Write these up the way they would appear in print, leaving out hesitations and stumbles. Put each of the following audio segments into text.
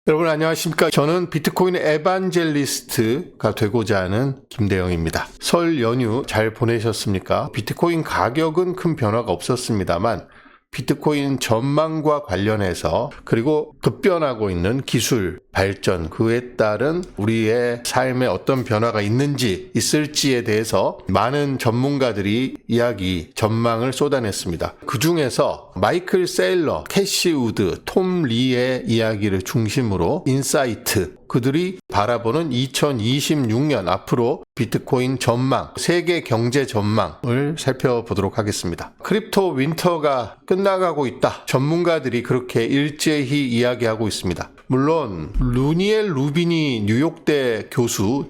여러분 안녕하십니까. 저는 비트코인 에반젤리스트가 되고자 하는 김대영입니다. 설 연휴 잘 보내셨습니까? 비트코인 가격은 큰 변화가 없었습니다만 비트코인 전망과 관련해서 그리고 급변하고 있는 기술 발전, 그에 따른 우리의 삶에 어떤 변화가 있을지에 대해서 많은 전문가들이 이야기, 전망을 쏟아냈습니다. 그 중에서 마이클 세일러, 캐시 우드, 톰 리의 이야기를 중심으로 인사이트, 그들이 바라보는 2026년 앞으로 비트코인 전망, 세계 경제 전망을 살펴보도록 하겠습니다. 크립토 윈터가 끝나가고 있다. 전문가들이 그렇게 일제히 이야기하고 있습니다. 물론 루니엘 루비니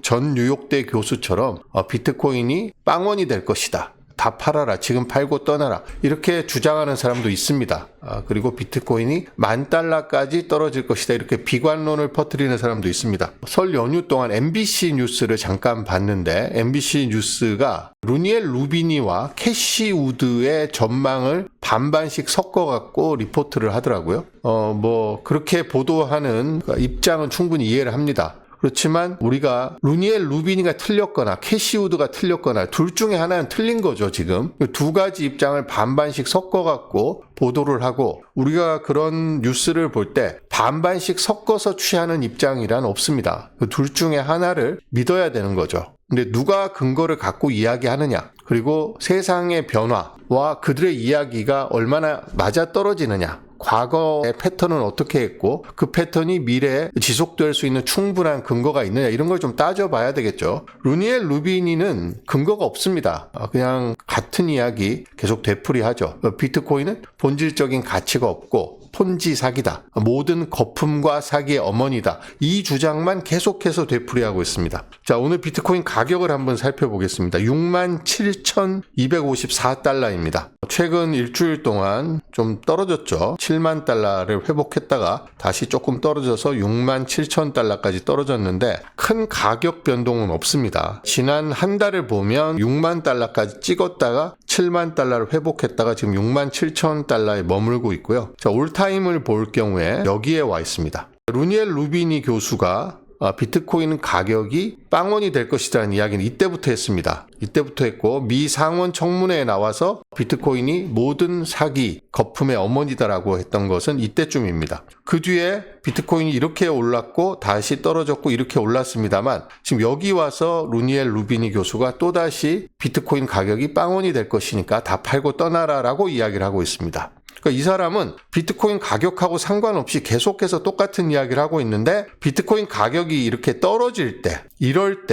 전 뉴욕대 교수처럼 비트코인이 빵원이 될 것이다. 다 팔아라. 지금 팔고 떠나라. 이렇게 주장하는 사람도 있습니다. 그리고 비트코인이 $10,000까지 떨어질 것이다. 이렇게 비관론을 퍼뜨리는 사람도 있습니다. 설 연휴 동안 MBC 뉴스를 잠깐 봤는데 MBC 뉴스가 루니엘 루비니와 캐시 우드의 전망을 반반씩 섞어갖고 리포트를 하더라고요. 그렇게 보도하는 입장은 충분히 이해를 합니다. 그렇지만 우리가 루니엘 루비니가 틀렸거나 캐시 우드가 틀렸거나 둘 중에 하나는 틀린 거죠. 지금 두 가지 입장을 반반씩 섞어갖고 보도를 하고, 우리가 그런 뉴스를 볼 때 반반씩 섞어서 취하는 입장이란 없습니다. 둘 중에 하나를 믿어야 되는 거죠. 근데 누가 근거를 갖고 이야기하느냐, 그리고 세상의 변화와 그들의 이야기가 얼마나 맞아떨어지느냐, 과거의 패턴은 어떻게 했고 그 패턴이 미래에 지속될 수 있는 충분한 근거가 있느냐, 이런 걸 좀 따져봐야 되겠죠. 루니엘 루비니는 근거가 없습니다. 그냥 같은 이야기 계속 되풀이하죠. 비트코인은 본질적인 가치가 없고 폰지 사기다. 모든 거품과 사기의 어머니다. 이 주장만 계속해서 되풀이하고 있습니다. 자, 오늘 비트코인 가격을 한번 살펴보겠습니다. 67,254달러입니다. 최근 일주일 동안 좀 떨어졌죠. 7만 달러를 회복했다가 다시 조금 떨어져서 67,000달러까지 떨어졌는데 큰 가격 변동은 없습니다. 지난 한 달을 보면 6만 달러까지 찍었다가 7만 달러를 회복했다가 지금 67,000달러에 머물고 있고요. 자, 올타임을 볼 경우에 여기에 와 있습니다. 루니엘 루비니 교수가 비트코인 가격이 빵원이 될 것이라는 이야기는 이때부터 했습니다. 이때부터 했고, 미 상원 청문회에 나와서 비트코인이 모든 사기, 거품의 어머니다라고 했던 것은 이때쯤입니다. 그 뒤에 비트코인이 이렇게 올랐고 다시 떨어졌고 이렇게 올랐습니다만, 지금 여기 와서 루니엘 루비니 교수가 또다시 비트코인 가격이 빵원이 될 것이니까 다 팔고 떠나라라고 이야기를 하고 있습니다. 그러니까 이 사람은 비트코인 가격하고 상관없이 계속해서 똑같은 이야기를 하고 있는데, 비트코인 가격이 이렇게 떨어질 때, 이럴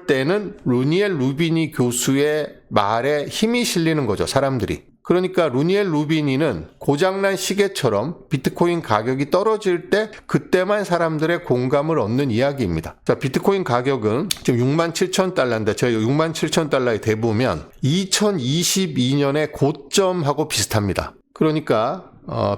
때는 루니엘 루비니 교수의 말에 힘이 실리는 거죠, 사람들이. 그러니까 루니엘 루비니는 고장난 시계처럼 비트코인 가격이 떨어질 때 그때만 사람들의 공감을 얻는 이야기입니다. 자, 비트코인 가격은 지금 67,000달러인데 저희 67,000달러에 대보면 2022년의 고점하고 비슷합니다. 그러니까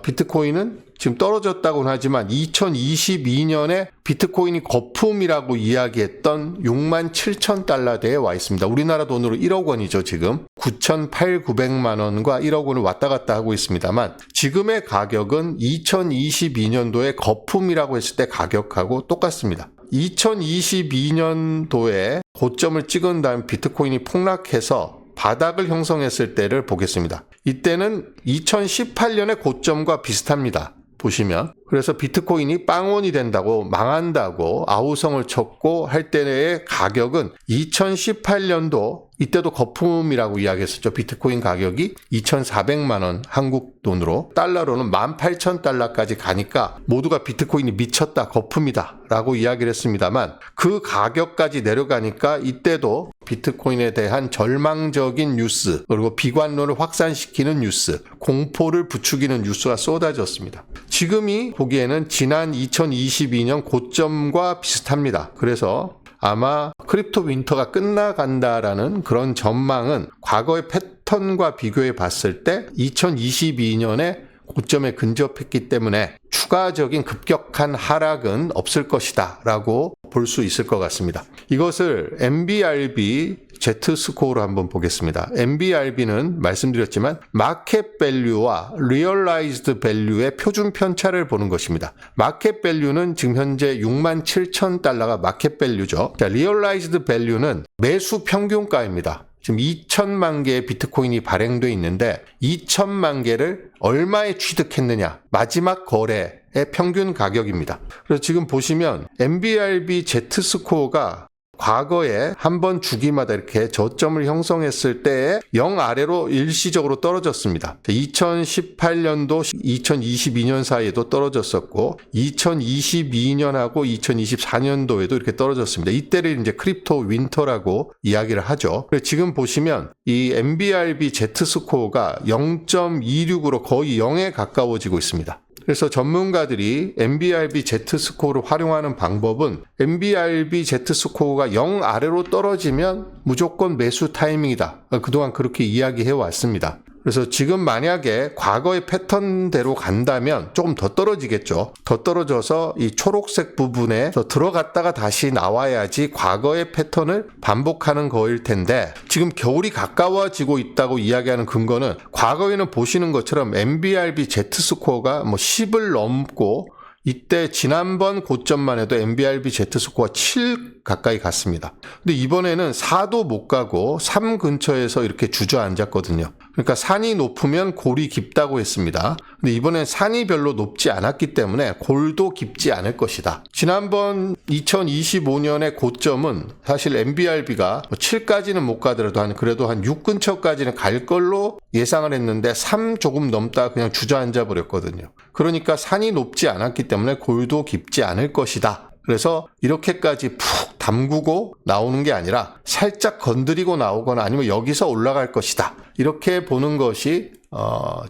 비트코인은 지금 떨어졌다고는 하지만 2022년에 비트코인이 거품이라고 이야기했던 67,000달러대에 와 있습니다. 우리나라 돈으로 1억 원이죠. 지금 9,800~900만 원과 1억 원을 왔다 갔다 하고 있습니다만, 지금의 가격은 2022년도에 거품이라고 했을 때 가격하고 똑같습니다. 2022년도에 고점을 찍은 다음 비트코인이 폭락해서 바닥을 형성했을 때를 보겠습니다. 이때는 2018년의 고점과 비슷합니다. 보시면. 그래서 비트코인이 빵원이 된다고, 망한다고 아우성을 쳤고 할 때의 가격은 2018년도, 이때도 거품이라고 이야기했었죠. 비트코인 가격이 2,400만 원 한국 돈으로, 달러로는 18,000달러까지 가니까 모두가 비트코인이 미쳤다, 거품이다 라고 이야기를 했습니다만, 그 가격까지 내려가니까 이때도 비트코인에 대한 절망적인 뉴스, 그리고 비관론을 확산시키는 뉴스, 공포를 부추기는 뉴스가 쏟아졌습니다. 지금이 보기에는 지난 2022년 고점과 비슷합니다. 그래서 아마 크립토 윈터가 끝나간다라는 그런 전망은 과거의 패턴과 비교해 봤을 때 2022년에 고점에 근접했기 때문에 추가적인 급격한 하락은 없을 것이다 라고 볼 수 있을 것 같습니다. 이것을 MBRB Z스코어로 한번 보겠습니다. MBRB는 말씀드렸지만 마켓 밸류와 리얼라이즈드 밸류의 표준 편차를 보는 것입니다. 마켓 밸류는 지금 현재 67,000달러가 마켓 밸류죠. 자, 리얼라이즈드 밸류는 매수 평균가입니다. 지금 2천만 개의 비트코인이 발행돼 있는데 2천만 개를 얼마에 취득했느냐, 마지막 거래의 평균 가격입니다. 그래서 지금 보시면 MBRB Z스코어가 과거에 한 번 주기마다 이렇게 저점을 형성했을 때에 0 아래로 일시적으로 떨어졌습니다. 2018년도 2022년 사이에도 떨어졌었고 2022년하고 2024년도에도 이렇게 떨어졌습니다. 이때를 이제 크립토 윈터라고 이야기를 하죠. 그래서 지금 보시면 이 MBRB Z스코어가 0.26으로 거의 0에 가까워지고 있습니다. 그래서 전문가들이 MBRB Z스코어를 활용하는 방법은 MBRB Z스코어가 0 아래로 떨어지면 무조건 매수 타이밍이다. 그동안 그렇게 이야기해 왔습니다. 그래서 지금 만약에 과거의 패턴대로 간다면 조금 더 떨어지겠죠. 더 떨어져서 이 초록색 부분에 더 들어갔다가 다시 나와야지 과거의 패턴을 반복하는 거일 텐데 지금 겨울이 가까워지고 있다고 이야기하는 근거는 과거에는 보시는 것처럼 MBRB Z스코어가 10을 넘고 이때 지난번 고점만 해도 MBRB Z스코어가 7 가까이 갔습니다. 근데 이번에는 4도 못 가고 3 근처에서 이렇게 주저앉았거든요. 그러니까 산이 높으면 골이 깊다고 했습니다. 근데 이번엔 산이 별로 높지 않았기 때문에 골도 깊지 않을 것이다. 지난번 2025년의 고점은 사실 MBRB가 7까지는 못 가더라도 그래도 한 6 근처까지는 갈 걸로 예상을 했는데 3 조금 넘다가 그냥 주저앉아 버렸거든요. 그러니까 산이 높지 않았기 때문에 골도 깊지 않을 것이다. 그래서 이렇게까지 푹 담그고 나오는 게 아니라 살짝 건드리고 나오거나 아니면 여기서 올라갈 것이다. 이렇게 보는 것이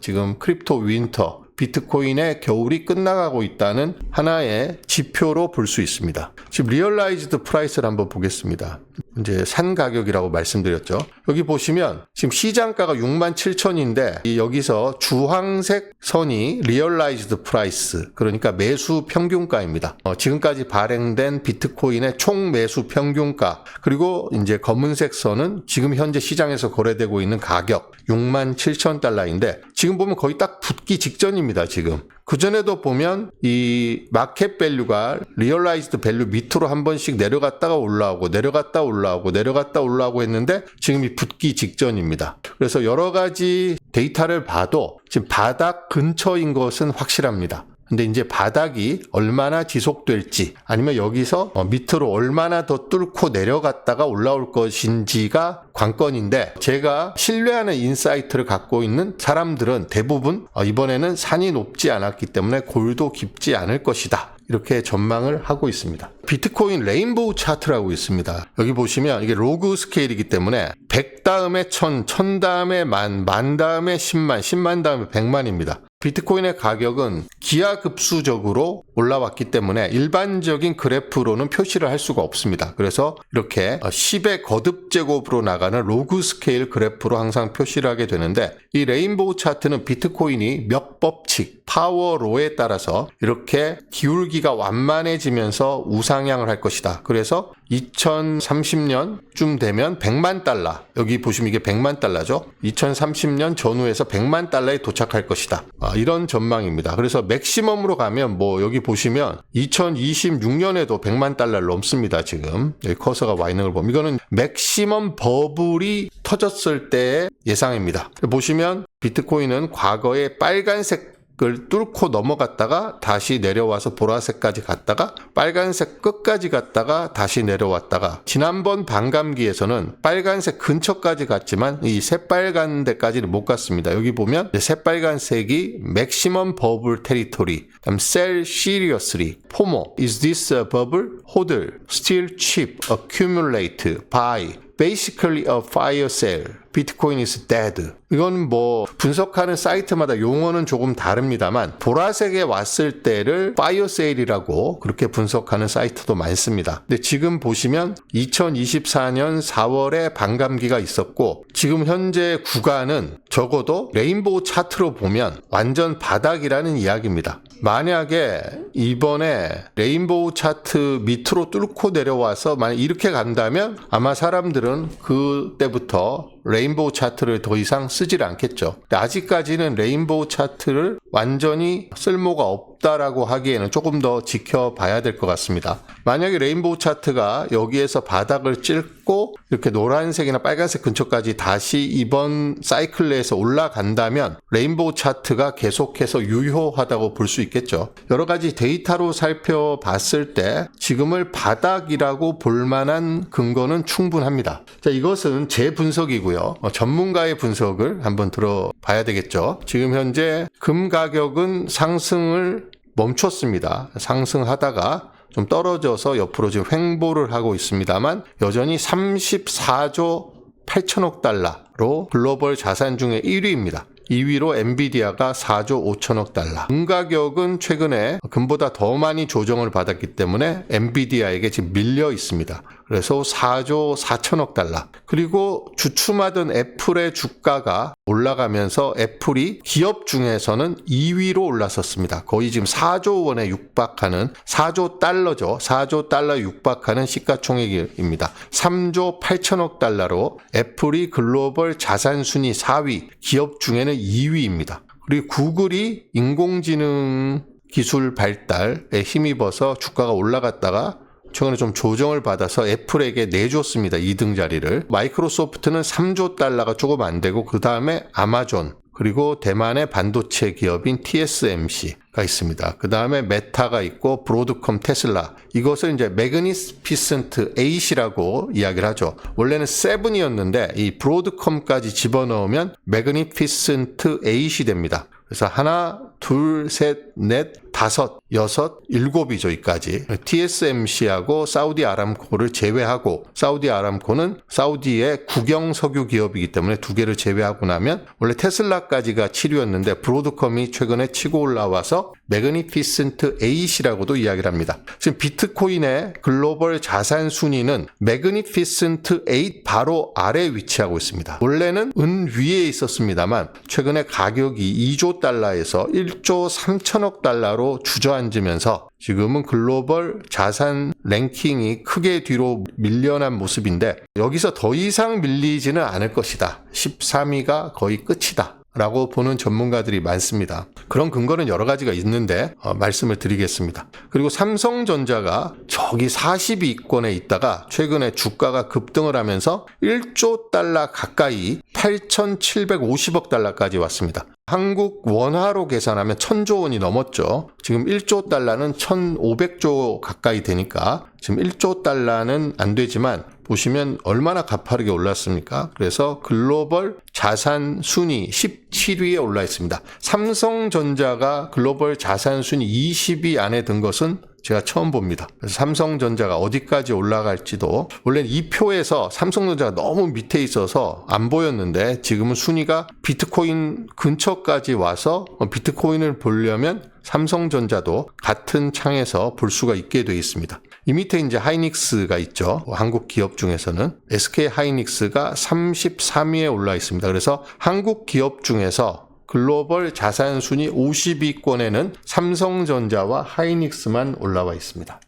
지금 크립토 윈터, 비트코인의 겨울이 끝나가고 있다는 하나의 지표로 볼 수 있습니다. 지금 리얼라이즈드 프라이스를 한번 보겠습니다. 이제 산 가격이라고 말씀드렸죠. 여기 보시면 지금 시장가가 67,000인데 여기서 주황색 선이 리얼라이즈드 프라이스, 그러니까 매수 평균가입니다. 지금까지 발행된 비트코인의 총 매수 평균가, 그리고 이제 검은색 선은 지금 현재 시장에서 거래되고 있는 가격 67,000달러인데 지금 보면 거의 딱 붙기 직전입니다. 지금 그전에도 보면 이 마켓 밸류가 리얼라이즈드 밸류 밑으로 한 번씩 내려갔다가 올라오고 내려갔다 올라오고 내려갔다 올라오고 했는데 지금이 붙기 직전입니다. 그래서 여러 가지 데이터를 봐도 지금 바닥 근처인 것은 확실합니다. 근데 이제 바닥이 얼마나 지속될지 아니면 여기서 밑으로 얼마나 더 뚫고 내려갔다가 올라올 것인지가 관건인데 제가 신뢰하는 인사이트를 갖고 있는 사람들은 대부분 이번에는 산이 높지 않았기 때문에 골도 깊지 않을 것이다. 이렇게 전망을 하고 있습니다. 비트코인 레인보우 차트라고 있습니다. 여기 보시면 이게 로그 스케일이기 때문에 100 다음에 1000, 1000 다음에 10,000, 10,000 다음에 10만, 10만 다음에 100만입니다. 비트코인의 가격은 기하급수적으로 올라왔기 때문에 일반적인 그래프로는 표시를 할 수가 없습니다. 그래서 이렇게 10의 거듭 제곱으로 나가는 로그 스케일 그래프로 항상 표시를 하게 되는데 이 레인보우 차트는 비트코인이 몇 법칙, 파워 로에 따라서 이렇게 기울기가 완만해지면서 우상향을 할 것이다. 그래서 2030년쯤 되면 100만 달러, 여기 보시면 이게 100만 달러죠. 2030년 전후에서 100만 달러에 도착할 것이다. 이런 전망입니다. 그래서 맥시멈으로 가면 여기 보시면 2026년에도 100만 달러를 넘습니다. 지금 여기 커서가 와 있는 걸 보면 이거는 맥시멈 버블이 터졌을 때의 예상입니다. 보시면 비트코인은 과거에 빨간색 을 뚫고 넘어갔다가 다시 내려와서 보라색까지 갔다가 빨간색 끝까지 갔다가 다시 내려왔다가 지난번 반감기에서는 빨간색 근처까지 갔지만 이 새빨간 데까지는 못 갔습니다. 여기 보면 새빨간색이 maximum bubble territory, sell seriously, FOMO, is this a bubble? hodl, still cheap, accumulate, buy, basically a fire sale. 비트코인 is dead. 이건 분석하는 사이트마다 용어는 조금 다릅니다만 보라색에 왔을 때를 fire sale이라고 그렇게 분석하는 사이트도 많습니다. 근데 지금 보시면 2024년 4월에 반감기가 있었고 지금 현재 구간은 적어도 레인보우 차트로 보면 완전 바닥이라는 이야기입니다. 만약에 이번에 레인보우 차트 밑으로 뚫고 내려와서 만약 이렇게 간다면 아마 사람들은 그때부터 레인보우 차트를 더 이상 쓰질 않겠죠. 근데 아직까지는 레인보우 차트를 완전히 쓸모가 없다라고 하기에는 조금 더 지켜봐야 될 것 같습니다. 만약에 레인보우 차트가 여기에서 바닥을 찍고 이렇게 노란색이나 빨간색 근처까지 다시 이번 사이클 내에서 올라간다면 레인보우 차트가 계속해서 유효하다고 볼 수 있겠죠. 여러 가지 데이터로 살펴봤을 때 지금을 바닥이라고 볼 만한 근거는 충분합니다. 자, 이것은 제 분석이고요. 전문가의 분석을 한번 들어봐야 되겠죠. 지금 현재 금 가격은 상승을 멈췄습니다. 상승하다가 좀 떨어져서 옆으로 지금 횡보를 하고 있습니다만 여전히 34조 8천억 달러로 글로벌 자산 중에 1위입니다. 2위로 엔비디아가 4조 5천억 달러. 금 가격은 최근에 금보다 더 많이 조정을 받았기 때문에 엔비디아에게 지금 밀려 있습니다. 그래서 4조 4천억 달러. 그리고 주춤하던 애플의 주가가 올라가면서 애플이 기업 중에서는 2위로 올라섰습니다. 거의 지금 4조 원에 육박하는 4조 달러죠. 4조 달러 육박하는 시가총액입니다. 3조 8천억 달러로 애플이 글로벌 자산 순위 4위, 기업 중에는 2위입니다. 그리고 구글이 인공지능 기술 발달에 힘입어서 주가가 올라갔다가 최근에 좀 조정을 받아서 애플에게 내줬습니다. 2등 자리를. 마이크로소프트는 3조 달러가 조금 안 되고 그 다음에 아마존 그리고 대만의 반도체 기업인 TSMC가 있습니다. 그 다음에 메타가 있고 브로드컴, 테슬라. 이것을 이제 매그니피센트 8이라고 이야기를 하죠. 원래는 7이었는데 이 브로드컴까지 집어넣으면 매그니피센트 8이 됩니다. 그래서 하나, 둘, 셋, 넷, 다섯, 여섯, 일곱이죠. 여기까지. TSMC하고 사우디 아람코를 제외하고 사우디 아람코는 사우디의 국영 석유 기업이기 때문에 두 개를 제외하고 나면 원래 테슬라까지가 7위였는데 브로드컴이 최근에 치고 올라와서 매그니피센트 8이라고도 이야기를 합니다. 지금 비트코인의 글로벌 자산 순위는 매그니피센트 8 바로 아래 위치하고 있습니다. 원래는 은 위에 있었습니다만 최근에 가격이 2조 달러에서 1조 3천억 달러로 주저앉으면서 지금은 글로벌 자산 랭킹이 크게 뒤로 밀려난 모습인데 여기서 더 이상 밀리지는 않을 것이다. 13위가 거의 끝이다. 라고 보는 전문가들이 많습니다. 그런 근거는 여러 가지가 있는데 말씀을 드리겠습니다. 그리고 삼성전자가 저기 40위권에 있다가 최근에 주가가 급등을 하면서 1조 달러 가까이 8,750억 달러까지 왔습니다. 한국 원화로 계산하면 1,000조 원이 넘었죠. 지금 1조 달러는 1,500조 가까이 되니까 지금 1조 달러는 안 되지만 보시면 얼마나 가파르게 올랐습니까? 그래서 글로벌 자산 순위 17위에 올라 있습니다. 삼성전자가 글로벌 자산 순위 20위 안에 든 것은 제가 처음 봅니다. 그래서 삼성전자가 어디까지 올라갈지도 원래는 이 표에서 삼성전자가 너무 밑에 있어서 안 보였는데 지금은 순위가 비트코인 근처까지 와서 비트코인을 보려면 삼성전자도 같은 창에서 볼 수가 있게 되어 있습니다. 이 밑에 이제 하이닉스가 있죠. 한국 기업 중에서는 SK 하이닉스가 33위에 올라 있습니다. 그래서 한국 기업 중에서 글로벌 자산 순위 50위권에는 삼성전자와 하이닉스만 올라와 있습니다.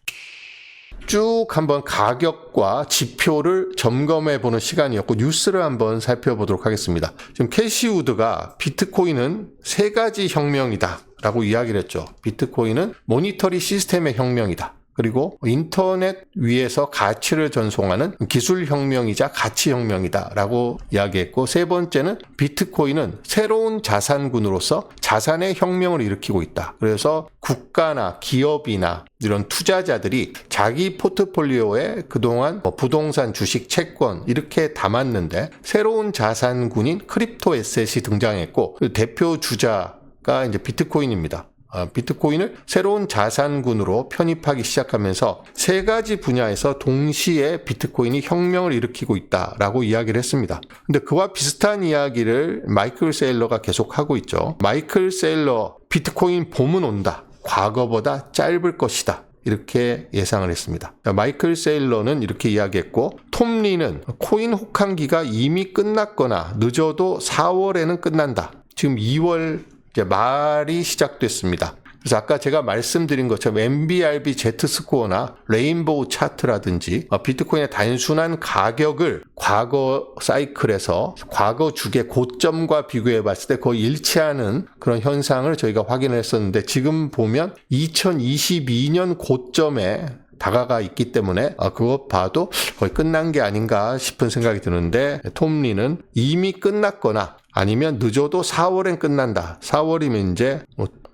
쭉 한번 가격과 지표를 점검해 보는 시간이었고 뉴스를 한번 살펴보도록 하겠습니다. 지금 캐시우드가 비트코인은 세 가지 혁명이다 라고 이야기를 했죠. 비트코인은 모니터리 시스템의 혁명이다. 그리고 인터넷 위에서 가치를 전송하는 기술혁명이자 가치혁명이다 라고 이야기했고 세 번째는 비트코인은 새로운 자산군으로서 자산의 혁명을 일으키고 있다. 그래서 국가나 기업이나 이런 투자자들이 자기 포트폴리오에 그동안 부동산, 주식, 채권 이렇게 담았는데 새로운 자산군인 크립토 에셋이 등장했고 그 대표 주자가 이제 비트코인입니다. 비트코인을 새로운 자산군으로 편입하기 시작하면서 세 가지 분야에서 동시에 비트코인이 혁명을 일으키고 있다라고 이야기를 했습니다. 근데 그와 비슷한 이야기를 마이클 세일러가 계속하고 있죠. 마이클 세일러 비트코인 봄은 온다. 과거보다 짧을 것이다. 이렇게 예상을 했습니다. 마이클 세일러는 이렇게 이야기했고 톰 리는 코인 혹한기가 이미 끝났거나 늦어도 4월에는 끝난다. 지금 2월 말이 시작됐습니다. 그래서 아까 제가 말씀드린 것처럼 MBRB Z스코어나 레인보우 차트라든지 비트코인의 단순한 가격을 과거 사이클에서 과거 주기의 고점과 비교해 봤을 때 거의 일치하는 그런 현상을 저희가 확인을 했었는데, 지금 보면 2022년 고점에 다가가 있기 때문에 그것 봐도 거의 끝난 게 아닌가 싶은 생각이 드는데, 톰리는 이미 끝났거나 아니면 늦어도 4월엔 끝난다. 4월이면 이제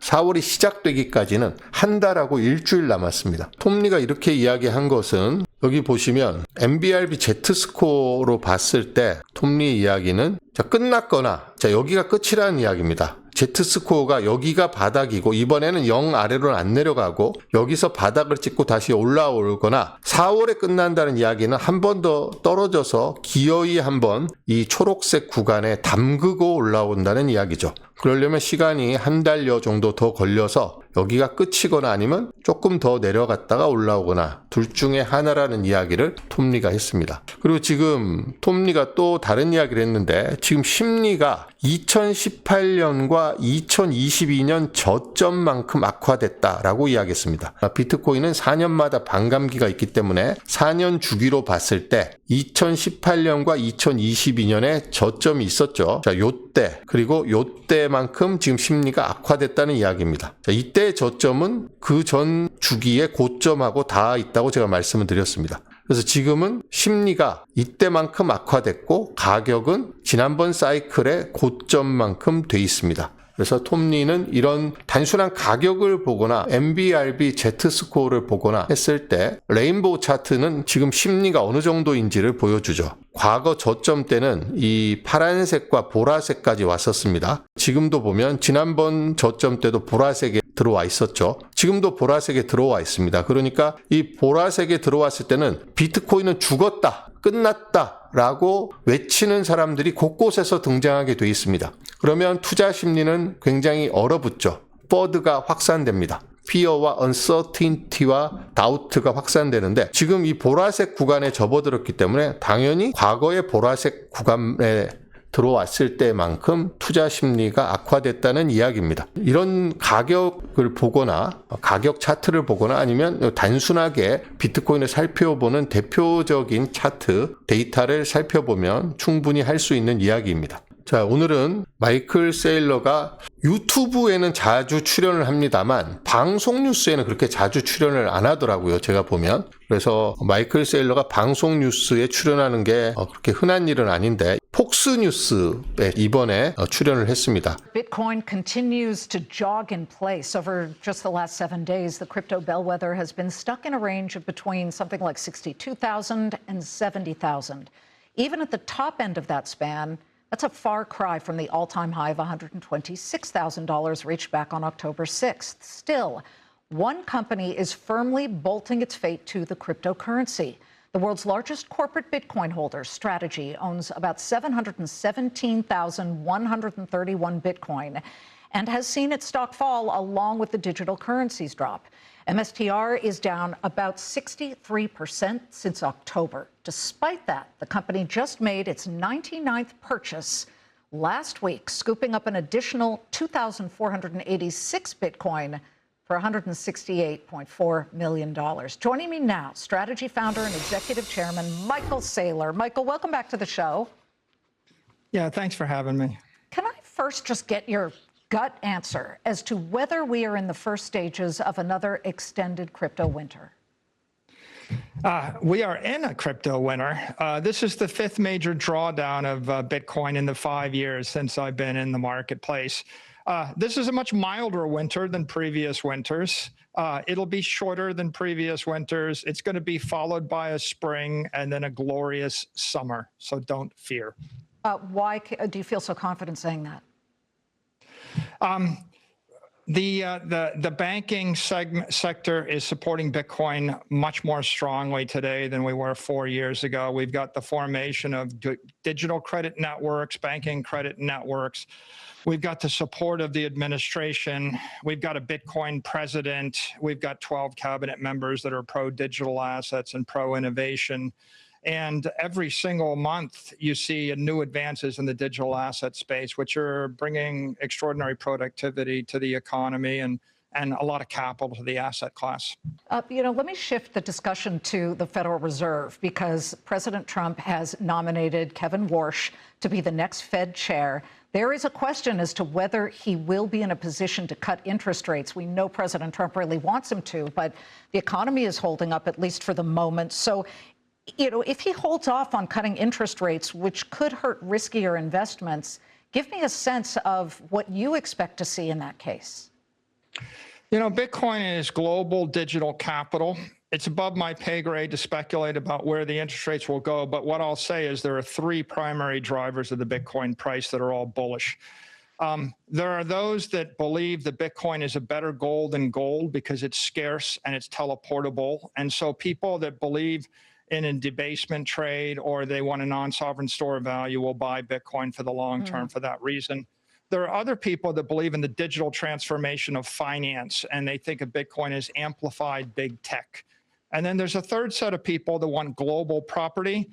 4월이 시작되기까지는 한 달하고 일주일 남았습니다. 톰리가 이렇게 이야기한 것은 여기 보시면 MBRB Z스코어로 봤을 때 톰리 이야기는 끝났거나 여기가 끝이라는 이야기입니다. Z스코어가 여기가 바닥이고 이번에는 0 아래로는 안 내려가고 여기서 바닥을 찍고 다시 올라오거나 4월에 끝난다는 이야기는 한 번 더 떨어져서 기어이 한번 이 초록색 구간에 담그고 올라온다는 이야기죠. 그러려면 시간이 한 달여 정도 더 걸려서 여기가 끝이거나 아니면 조금 더 내려갔다가 올라오거나 둘 중에 하나라는 이야기를 톰리가 했습니다. 그리고 지금 톰리가 또 다른 이야기를 했는데, 지금 심리가 2018년과 2022년 저점만큼 악화됐다라고 이야기했습니다. 비트코인은 4년마다 반감기가 있기 때문에 4년 주기로 봤을 때 2018년과 2022년에 저점이 있었죠. 요때 그리고 요때만큼 지금 심리가 악화됐다는 이야기입니다. 이때 저점은 그 전 주기의 고점하고 닿아 있다고 제가 말씀을 드렸습니다. 그래서 지금은 심리가 이때만큼 악화됐고 가격은 지난번 사이클의 고점만큼 돼 있습니다. 그래서 톰리는 이런 단순한 가격을 보거나 MBRB Z스코어를 보거나 했을 때 레인보우 차트는 지금 심리가 어느 정도인지를 보여주죠. 과거 저점 때는 이 파란색과 보라색까지 왔었습니다. 지금도 보면 지난번 저점 때도 보라색에 들어와 있었죠. 지금도 보라색에 들어와 있습니다. 그러니까 이 보라색에 들어왔을 때는 비트코인은 죽었다, 끝났다 라고 외치는 사람들이 곳곳에서 등장하게 돼 있습니다. 그러면 투자 심리는 굉장히 얼어붙죠. FUD가 확산됩니다. Fear와 Uncertainty와 Doubt가 확산되는데, 지금 이 보라색 구간에 접어들었기 때문에 당연히 과거의 보라색 구간에 들어왔을 때만큼 투자 심리가 악화됐다는 이야기입니다. 이런 가격을 보거나 가격 차트를 보거나 아니면 단순하게 비트코인을 살펴보는 대표적인 차트 데이터를 살펴보면 충분히 할 수 있는 이야기입니다. 자, 오늘은 마이클 세일러가 유튜브에는 자주 출연을 합니다만 방송 뉴스에는 그렇게 자주 출연을 안 하더라고요, 제가 보면. 그래서 마이클 세일러가 방송 뉴스에 출연하는 게 그렇게 흔한 일은 아닌데 폭스 뉴스에 이번에 출연을 했습니다. Bitcoin continues to jog in place. Over just the last 7 days, the crypto bellwether has been stuck in a range of between something like 62,000 and 70,000. Even at the top end of that span, that's a far cry from the all-time high of $126,000 reached back on October 6th. Still, one company is firmly bolting its fate to the cryptocurrency. The world's largest corporate Bitcoin holder, Strategy, owns about 717,131 Bitcoin and has seen its stock fall along with the digital currencies drop. MSTR is down about 63% since October. Despite that, the company just made its 99th purchase last week, scooping up an additional 2,486 Bitcoin for $168.4 million. Joining me now, Strategy founder and executive chairman, Michael Saylor. Michael, welcome back to the show. Yeah, thanks for having me. Can I first just get your gut answer as to whether we are in the first stages of another extended crypto winter? We are in a crypto winter. This is the fifth major drawdown of Bitcoin in the 5 years since I've been in the marketplace. This is a much milder winter than previous winters. It'll be shorter than previous winters. It's going to be followed by a spring and then a glorious summer. So don't fear. Why do you feel so confident saying that? The banking sector is supporting Bitcoin much more strongly today than we were 4 years ago. We've got the formation of digital credit networks, banking credit networks. We've got the support of the administration. We've got a Bitcoin president. We've got 12 cabinet members that are pro-digital assets and pro-innovation. And every single month, you see new advances in the digital asset space, which are bringing extraordinary productivity to the economy and and a lot of capital to the asset class. Let me shift the discussion to the Federal Reserve because President Trump has nominated Kevin Warsh to be the next Fed chair. There is a question as to whether he will be in a position to cut interest rates. We know President Trump really wants him to, but the economy is holding up, at least for the moment. So, if he holds off on cutting interest rates, which could hurt riskier investments, give me a sense of what you expect to see in that case. Bitcoin is global digital capital. It's above my pay grade to speculate about where the interest rates will go. But what I'll say is there are three primary drivers of the Bitcoin price that are all bullish. There are those that believe that Bitcoin is a better gold than gold because it's scarce and it's teleportable. And so people that believe in a debasement trade or they want a non-sovereign store of value will buy Bitcoin for the long term for that reason. There are other people that believe in the digital transformation of finance, and they think of Bitcoin as amplified big tech. And then there's a third set of people that want global property,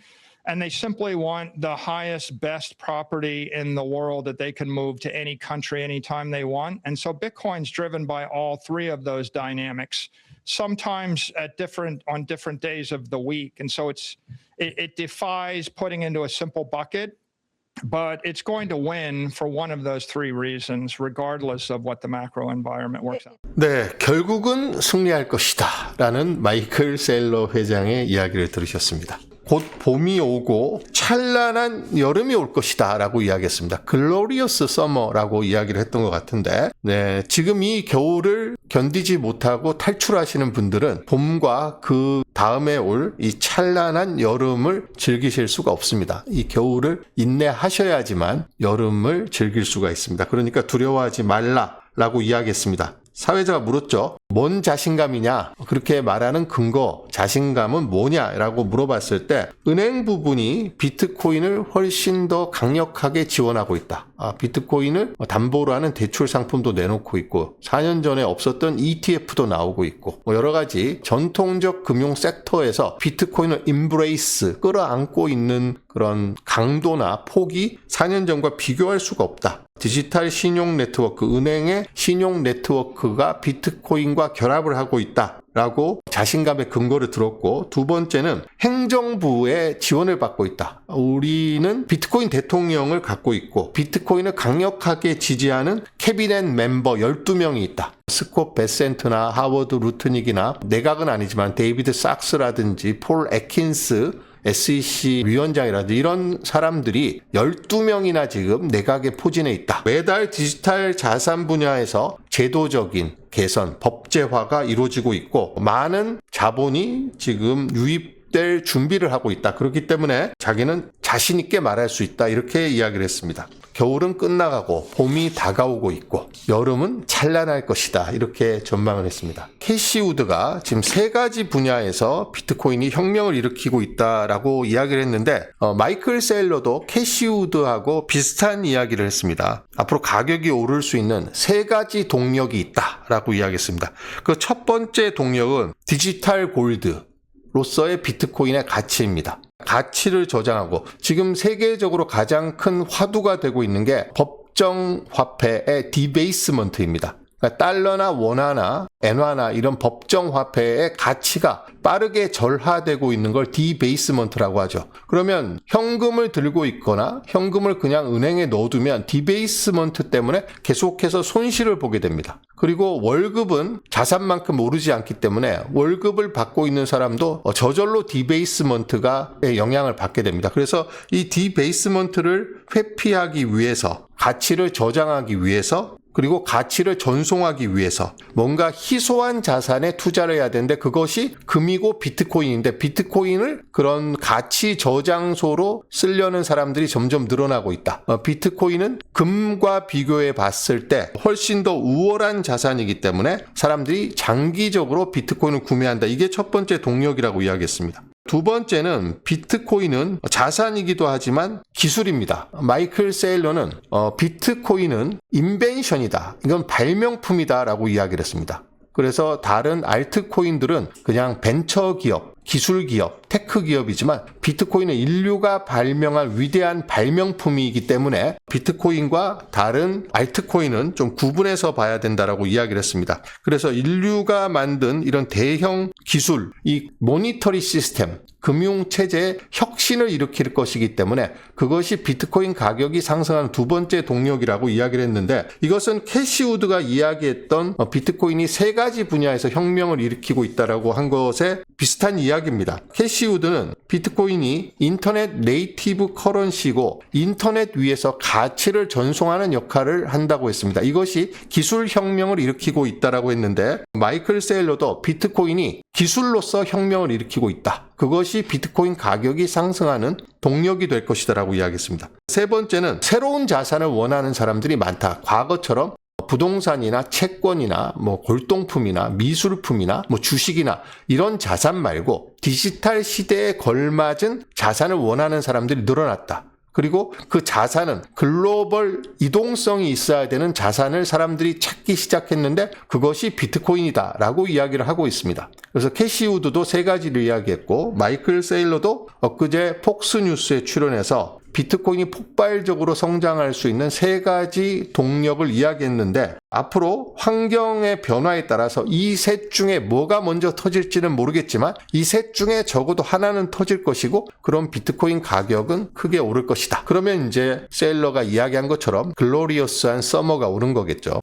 and they simply want the highest, best property in the world that they can move to any country anytime they want. And so Bitcoin's driven by all three of those dynamics, sometimes on different days of the week. And so it defies putting into a simple bucket. But it's going to win for one of those three reasons, regardless of what the macro environment works out. 네, 결국은 승리할 것이다 라는 마이클 셀러 회장의 이야기를 들으셨습니다. 곧 봄이 오고 찬란한 여름이 올 것이다 라고 이야기했습니다. 글로리어스 서머라고 이야기를 했던 것 같은데 네, 지금 이 겨울을 견디지 못하고 탈출하시는 분들은 봄과 그 다음에 올 이 찬란한 여름을 즐기실 수가 없습니다. 이 겨울을 인내하셔야지만 여름을 즐길 수가 있습니다. 그러니까 두려워하지 말라라고 이야기했습니다. 사회자가 물었죠. 뭔 자신감이냐? 그렇게 말하는 근거, 자신감은 뭐냐라고 물어봤을 때 은행 부분이 비트코인을 훨씬 더 강력하게 지원하고 있다. 비트코인을 담보로 하는 대출 상품도 내놓고 있고 4년 전에 없었던 ETF도 나오고 있고 여러 가지 전통적 금융 섹터에서 비트코인을 임브레이스, 끌어안고 있는 그런 강도나 폭이 4년 전과 비교할 수가 없다. 디지털 신용 네트워크, 은행의 신용 네트워크가 비트코인과 결합을 하고 있다라고 자신감의 근거를 들었고 두 번째는 행정부의 지원을 받고 있다. 우리는 비트코인 대통령을 갖고 있고 비트코인을 강력하게 지지하는 캐비넷 멤버 12명이 있다. 스콧 베센트나 하워드 루트닉이나 내각은 아니지만 데이비드 sak스라든지 폴 애킨스 SEC 위원장이라든지 이런 사람들이 12명이나 지금 내각에 포진해 있다. 매달 디지털 자산 분야에서 제도적인 개선, 법제화가 이루어지고 있고 많은 자본이 지금 유입될 준비를 하고 있다. 그렇기 때문에 자기는 자신 있게 말할 수 있다. 이렇게 이야기를 했습니다. 겨울은 끝나가고 봄이 다가오고 있고 여름은 찬란할 것이다. 이렇게 전망을 했습니다. 캐시 우드가 지금 세 가지 분야에서 비트코인이 혁명을 일으키고 있다라고 이야기를 했는데 마이클 셀러도 캐시 우드하고 비슷한 이야기를 했습니다. 앞으로 가격이 오를 수 있는 세 가지 동력이 있다라고 이야기했습니다. 그 첫 번째 동력은 디지털 골드로서의 비트코인의 가치입니다. 가치를 저장하고 지금 세계적으로 가장 큰 화두가 되고 있는 게 법정 화폐의 디베이스먼트입니다. 그러니까 달러나 원화나 엔화나 이런 법정 화폐의 가치가 빠르게 절하되고 있는 걸 디베이스먼트라고 하죠. 그러면 현금을 들고 있거나 현금을 그냥 은행에 넣어두면 디베이스먼트 때문에 계속해서 손실을 보게 됩니다. 그리고 월급은 자산만큼 오르지 않기 때문에 월급을 받고 있는 사람도 저절로 디베이스먼트가 영향을 받게 됩니다. 그래서 이 디베이스먼트를 회피하기 위해서 가치를 저장하기 위해서 그리고 가치를 전송하기 위해서 뭔가 희소한 자산에 투자를 해야 되는데 그것이 금이고 비트코인인데 비트코인을 그런 가치 저장소로 쓰려는 사람들이 점점 늘어나고 있다. 비트코인은 금과 비교해 봤을 때 훨씬 더 우월한 자산이기 때문에 사람들이 장기적으로 비트코인을 구매한다. 이게 첫 번째 동력이라고 이야기했습니다. 두 번째는 비트코인은 자산이기도 하지만 기술입니다. 마이클 세일러는 비트코인은 인벤션이다. 이건 발명품이다 라고 이야기를 했습니다. 그래서 다른 알트코인들은 그냥 벤처 기업, 기술 기업, 테크 기업이지만 비트코인은 인류가 발명한 위대한 발명품이기 때문에 비트코인과 다른 알트코인은 좀 구분해서 봐야 된다라고 이야기를 했습니다. 그래서 인류가 만든 이런 대형 기술, 이 모니터리 시스템, 금융체제의 혁신을 일으킬 것이기 때문에 그것이 비트코인 가격이 상승하는 두 번째 동력이라고 이야기를 했는데, 이것은 캐시 우드가 이야기했던 비트코인이 세 가지 분야에서 혁명을 일으키고 있다라고 한 것에 비슷한 이야기입니다. 캐시 우드는 비트코인이 인터넷 네이티브 커런시고 인터넷 위에서 가치를 전송하는 역할을 한다고 했습니다. 이것이 기술 혁명을 일으키고 있다라고 했는데, 마이클 세일러도 비트코인이 기술로서 혁명을 일으키고 있다. 그것이 비트코인 가격이 상승하는 동력이 될 것이다라고 이야기했습니다. 세 번째는 새로운 자산을 원하는 사람들이 많다. 과거처럼 부동산이나 채권이나 골동품이나 미술품이나 주식이나 이런 자산 말고 디지털 시대에 걸맞은 자산을 원하는 사람들이 늘어났다. 그리고 그 자산은 글로벌 이동성이 있어야 되는 자산을 사람들이 찾기 시작했는데 그것이 비트코인이다 라고 이야기를 하고 있습니다. 그래서 캐시 우드도 세 가지를 이야기했고, 마이클 세일러도 엊그제 폭스뉴스에 출연해서 비트코인이 폭발적으로 성장할 수 있는 세 가지 동력을 이야기했는데, 앞으로 환경의 변화에 따라서 이 셋 중에 뭐가 먼저 터질지는 모르겠지만 이 셋 중에 적어도 하나는 터질 것이고, 그럼 비트코인 가격은 크게 오를 것이다. 그러면 이제 세일러가 이야기한 것처럼 글로리어스한 서머가 오는 거겠죠.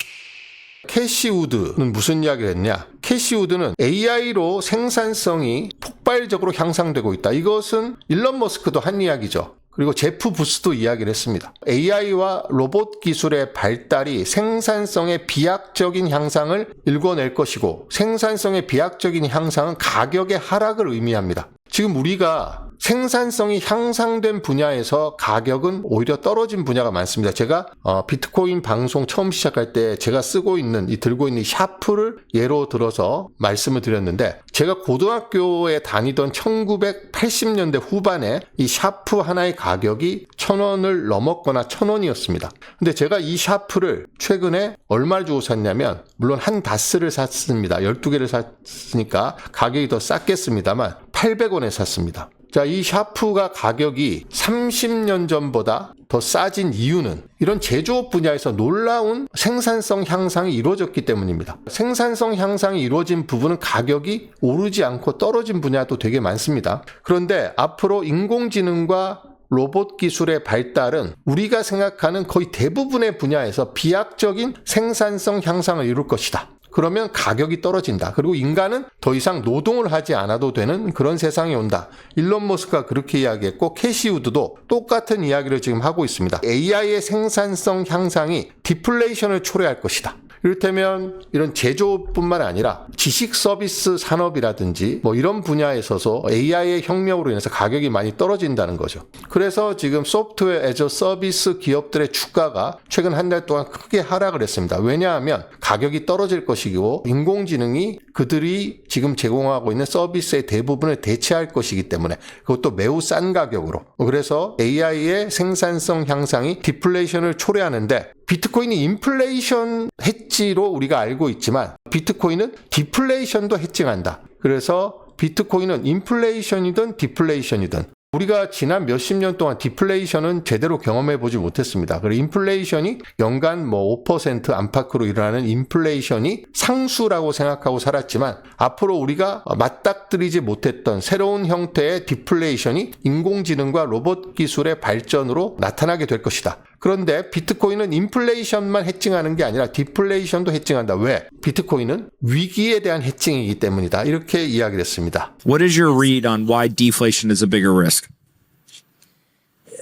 캐시 우드는 무슨 이야기를 했냐? 캐시 우드는 AI로 생산성이 폭발적으로 향상되고 있다. 이것은 일론 머스크도 한 이야기죠. 그리고 제프 부스도 이야기를 했습니다. AI와 로봇 기술의 발달이 생산성의 비약적인 향상을 일궈낼 것이고, 생산성의 비약적인 향상은 가격의 하락을 의미합니다. 지금 우리가 생산성이 향상된 분야에서 가격은 오히려 떨어진 분야가 많습니다. 제가 비트코인 방송 처음 시작할 때 제가 쓰고 있는 들고 있는 샤프를 예로 들어서 말씀을 드렸는데, 제가 고등학교에 다니던 1980년대 후반에 이 샤프 하나의 가격이 1,000원을 넘었거나 1,000원이었습니다. 근데 제가 이 샤프를 최근에 얼마를 주고 샀냐면, 물론 한 다스를 샀습니다. 12개를 샀으니까 가격이 더 쌌겠습니다만 800원에 샀습니다. 자, 이 샤프가 가격이 30년 전보다 더 싸진 이유는 이런 제조업 분야에서 놀라운 생산성 향상이 이루어졌기 때문입니다. 생산성 향상이 이루어진 부분은 가격이 오르지 않고 떨어진 분야도 되게 많습니다. 그런데 앞으로 인공지능과 로봇 기술의 발달은 우리가 생각하는 거의 대부분의 분야에서 비약적인 생산성 향상을 이룰 것이다. 그러면 가격이 떨어진다. 그리고 인간은 더 이상 노동을 하지 않아도 되는 그런 세상이 온다. 일론 머스크가 그렇게 이야기했고, 캐시 우드도 똑같은 이야기를 지금 하고 있습니다. AI의 생산성 향상이 디플레이션을 초래할 것이다. 이를테면 이런 제조뿐만 아니라 지식 서비스 산업이라든지 이런 분야에 있어서 AI의 혁명으로 인해서 가격이 많이 떨어진다는 거죠. 그래서 지금 소프트웨어 애저 서비스 기업들의 주가가 최근 한 달 동안 크게 하락을 했습니다. 왜냐하면 가격이 떨어질 것이고, 인공지능이 그들이 지금 제공하고 있는 서비스의 대부분을 대체할 것이기 때문에, 그것도 매우 싼 가격으로. 그래서 AI의 생산성 향상이 디플레이션을 초래하는데, 비트코인이 인플레이션 해지로 우리가 알고 있지만 비트코인은 디플레이션도 해칭한다. 그래서 비트코인은 인플레이션이든 디플레이션이든, 우리가 지난 몇십 년 동안 디플레이션은 제대로 경험해 보지 못했습니다. 그리고 인플레이션이 연간 5% 안팎으로 일어나는 인플레이션이 상수라고 생각하고 살았지만, 앞으로 우리가 맞닥뜨리지 못했던 새로운 형태의 디플레이션이 인공지능과 로봇 기술의 발전으로 나타나게 될 것이다. 그런데 비트코인은 인플레이션만 해칭하는 게 아니라 디플레이션도 해칭한다. 왜? 비트코인은 위기에 대한 해칭이기 때문이다. 이렇게 이야기를 했습니다. What is your read on why deflation is a bigger risk?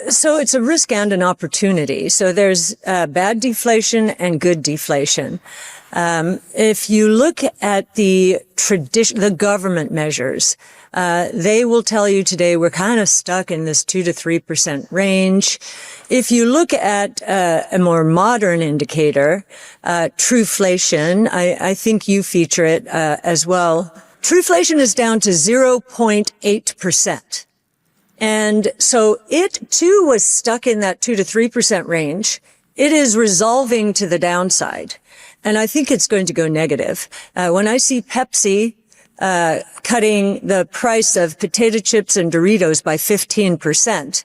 So it's a risk and an opportunity. So there's bad deflation and good deflation. If you look at the government measures, they will tell you today we're kind of stuck in this 2 to 3% range. If you look at a more modern indicator, Truflation, I think you feature it as well. Truflation is down to 0.8%. And so it too was stuck in that 2 to 3% range. It is resolving to the downside. And I think it's going to go negative. When I see Pepsi cutting the price of potato chips and Doritos by 15%.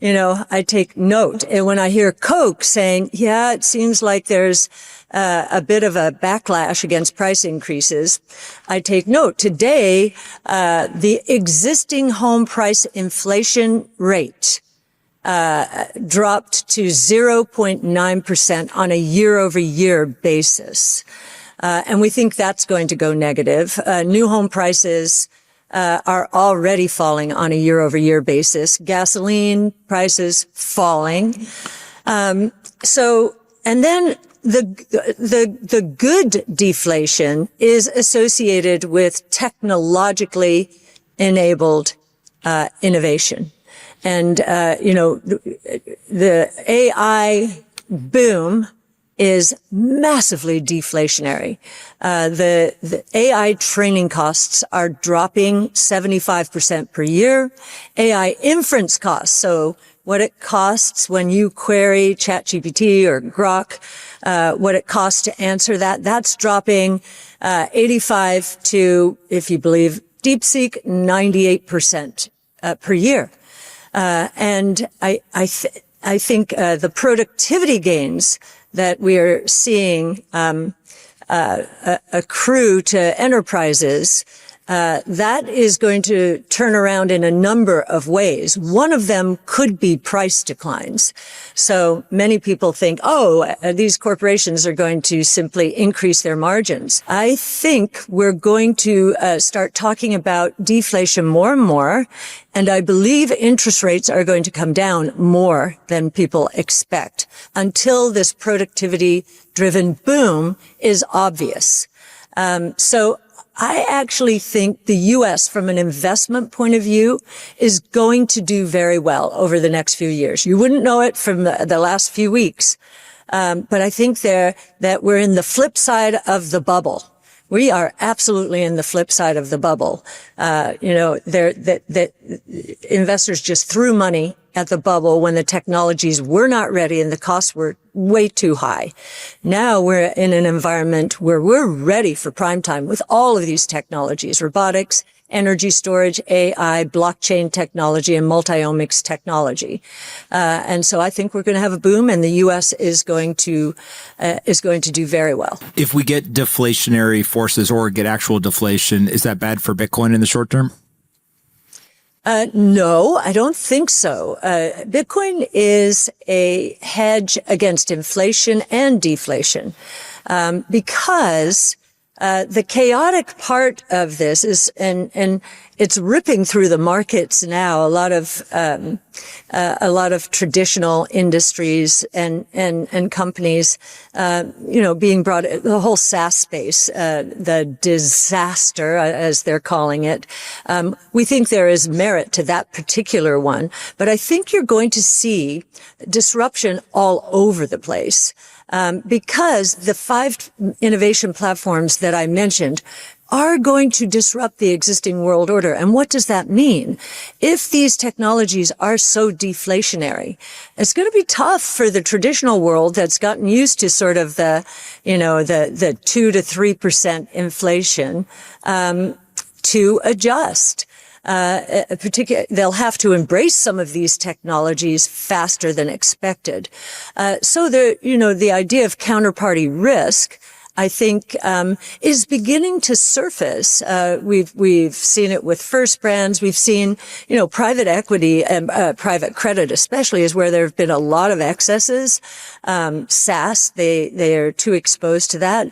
I take note. And when I hear Coke saying, yeah, it seems like there's a bit of a backlash against price increases, I take note. Today, the existing home price inflation rate dropped to 0.9% on a year-over-year basis. And we think that's going to go negative. New home prices are already falling on a year-over-year basis. Gasoline prices falling. And then the good deflation is associated with technologically enabled innovation. And the AI boom is massively deflationary. The AI training costs are dropping 75% per year. AI inference costs, so what it costs when you query ChatGPT or Grok, what it costs to answer that's dropping 85 to, if you believe DeepSeek, 98% per year. And I think the productivity gains that we are seeing accrue to enterprises, that is going to turn around in a number of ways. One of them could be price declines. So many people think, these corporations are going to simply increase their margins. I think we're going to start talking about deflation more and more. And I believe interest rates are going to come down more than people expect until this productivity-driven boom is obvious. So I actually think the U.S., from an investment point of view, is going to do very well over the next few years. You wouldn't know it from the last few weeks, but I think that we're in the flip side of the bubble. We are absolutely in the flip side of the bubble. Investors just threw money at the bubble when the technologies were not ready and the costs were way too high. Now we're in an environment where we're ready for prime time with all of these technologies, robotics, energy storage, AI, blockchain technology, and multiomics technology. And so I think we're going to have a boom, and the U.S. is going to do very well. If we get deflationary forces or get actual deflation, is that bad for Bitcoin in the short term? No, I don't think so. Bitcoin is a hedge against inflation and deflation, because the chaotic part of this is, and it's ripping through the markets now. A lot of traditional industries and companies, being brought, the whole SaaS space, the disaster, as they're calling it. We think there is merit to that particular one, but I think you're going to see disruption all over the place. Because the 5 innovation platforms that I mentioned are going to disrupt the existing world order. And what does that mean? If these technologies are so deflationary, it's going to be tough for the traditional world that's gotten used to sort of the 2 to 3% inflation, to adjust. They'll have to embrace some of these technologies faster than expected. So the idea of counterparty risk, I think, is beginning to surface. We've seen it with First Brands. We've seen, private equity and private credit, especially, is where there have been a lot of excesses. SaaS, they are too exposed to that.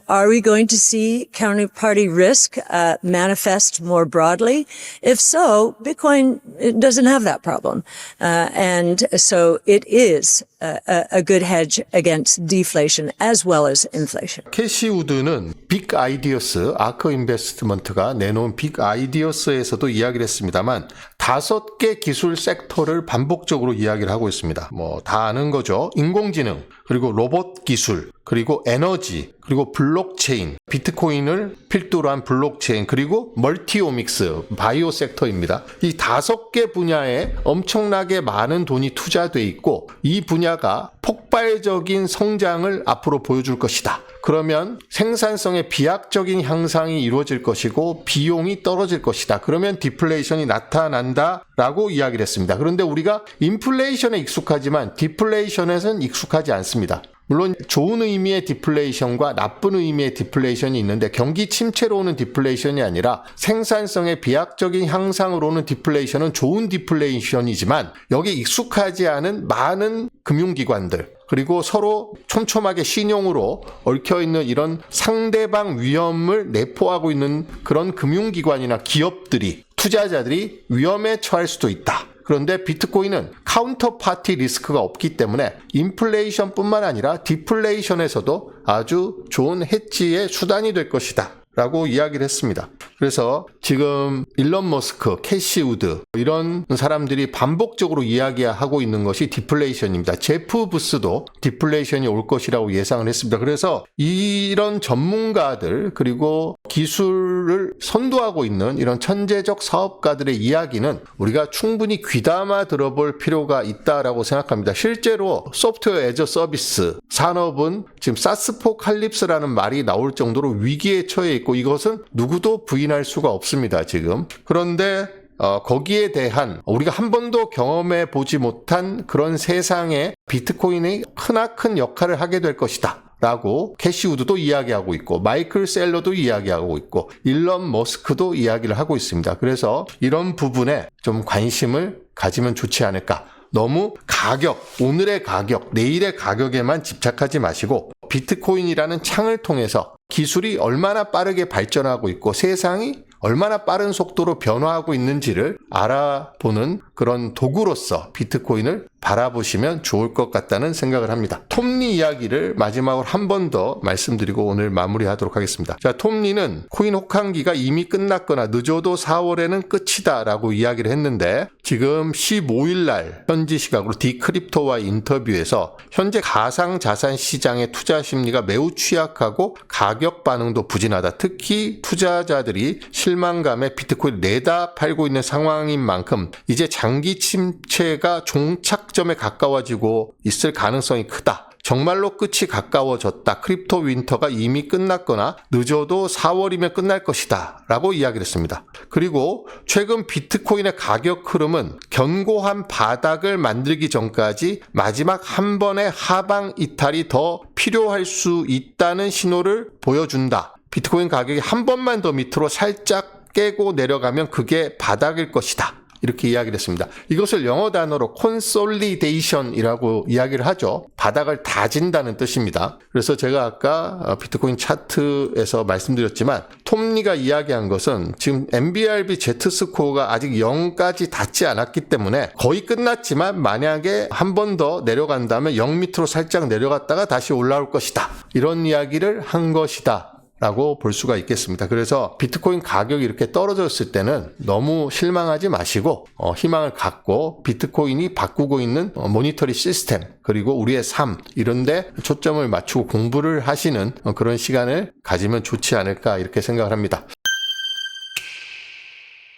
Are we going to see counterparty risk manifest more broadly? If so, Bitcoin, it doesn't have that problem, and so it is a good hedge against deflation as well as inflation. 캐시우드는 빅 아이디어스, 아크 인베스트먼트가 내놓은 빅 아이디어스에서도 이야기를 했습니다만 5개 기술 섹터를 반복적으로 이야기를 하고 있습니다. 다 아는 거죠. 인공지능, 그리고 로봇 기술, 그리고 에너지, 그리고 블록체인, 비트코인을 필두로 한 블록체인, 그리고 멀티오믹스, 바이오 섹터입니다. 이 5개 분야에 엄청나게 많은 돈이 투자돼 있고 이 분야가 폭발적인 성장을 앞으로 보여줄 것이다. 그러면 생산성의 비약적인 향상이 이루어질 것이고 비용이 떨어질 것이다. 그러면 디플레이션이 나타난다라고 이야기를 했습니다. 그런데 우리가 인플레이션에 익숙하지만 디플레이션에서는 익숙하지 않습니다. 물론 좋은 의미의 디플레이션과 나쁜 의미의 디플레이션이 있는데 경기 침체로 오는 디플레이션이 아니라 생산성의 비약적인 향상으로 오는 디플레이션은 좋은 디플레이션이지만 여기 익숙하지 않은 많은 금융기관들 그리고 서로 촘촘하게 신용으로 얽혀있는 이런 상대방 위험을 내포하고 있는 그런 금융기관이나 기업들이 투자자들이 위험에 처할 수도 있다. 그런데 비트코인은 카운터파티 리스크가 없기 때문에 인플레이션뿐만 아니라 디플레이션에서도 아주 좋은 헤지의 수단이 될 것이다 라고 이야기를 했습니다. 그래서 지금 일론 머스크, 캐시 우드 이런 사람들이 반복적으로 이야기하고 있는 것이 디플레이션입니다. 제프 부스도 디플레이션이 올 것이라고 예상을 했습니다. 그래서 이런 전문가들 그리고 기술을 선도하고 있는 이런 천재적 사업가들의 이야기는 우리가 충분히 귀담아 들어볼 필요가 있다라고 생각합니다. 실제로 소프트웨어 애저 서비스 산업은 지금 사스포칼립스라는 말이 나올 정도로 위기에 처해 있고 이것은 누구도 부인할 수가 없습니다, 지금. 그런데 거기에 대한 우리가 한 번도 경험해 보지 못한 그런 세상에 비트코인이 크나큰 역할을 하게 될 것이다. 라고 캐시 우드도 이야기하고 있고 마이클 셀러도 이야기하고 있고 일론 머스크도 이야기를 하고 있습니다. 그래서 이런 부분에 좀 관심을 가지면 좋지 않을까. 너무 가격, 오늘의 가격, 내일의 가격에만 집착하지 마시고 비트코인이라는 창을 통해서 기술이 얼마나 빠르게 발전하고 있고 세상이 얼마나 빠른 속도로 변화하고 있는지를 알아보는 그런 도구로서 비트코인을 바라보시면 좋을 것 같다는 생각을 합니다. 톰리 이야기를 마지막으로 한 번 더 말씀드리고 오늘 마무리하도록 하겠습니다. 자, 톰리는 코인 혹한기가 이미 끝났거나 늦어도 4월에는 끝이다 라고 이야기를 했는데 지금 15일 날 현지 시각으로 디크립토와의 인터뷰에서 현재 가상자산 시장의 투자 심리가 매우 취약하고 가격 반응도 부진하다. 특히 투자자들이 실망감에 비트코인을 내다 팔고 있는 상황인 만큼 이제 장기 침체가 종착점에 가까워지고 있을 가능성이 크다. 정말로 끝이 가까워졌다. 크립토 윈터가 이미 끝났거나 늦어도 4월이면 끝날 것이다. 라고 이야기를 했습니다. 그리고 최근 비트코인의 가격 흐름은 견고한 바닥을 만들기 전까지 마지막 한 번의 하방 이탈이 더 필요할 수 있다는 신호를 보여준다. 비트코인 가격이 한 번만 더 밑으로 살짝 깨고 내려가면 그게 바닥일 것이다. 이렇게 이야기를 했습니다. 이것을 영어 단어로 consolidation이라고 이야기를 하죠. 바닥을 다진다는 뜻입니다. 그래서 제가 아까 비트코인 차트에서 말씀드렸지만 톰리가 이야기한 것은 지금 MBRB Z스코어가 아직 0까지 닿지 않았기 때문에 거의 끝났지만 만약에 한 번 더 내려간다면 0 밑으로 살짝 내려갔다가 다시 올라올 것이다. 이런 이야기를 한 것이다. 라고 볼 수가 있겠습니다. 그래서 비트코인 가격이 이렇게 떨어졌을 때는 너무 실망하지 마시고 희망을 갖고 비트코인이 바꾸고 있는 모니터리 시스템 그리고 우리의 삶 이런 데 초점을 맞추고 공부를 하시는 그런 시간을 가지면 좋지 않을까 이렇게 생각을 합니다.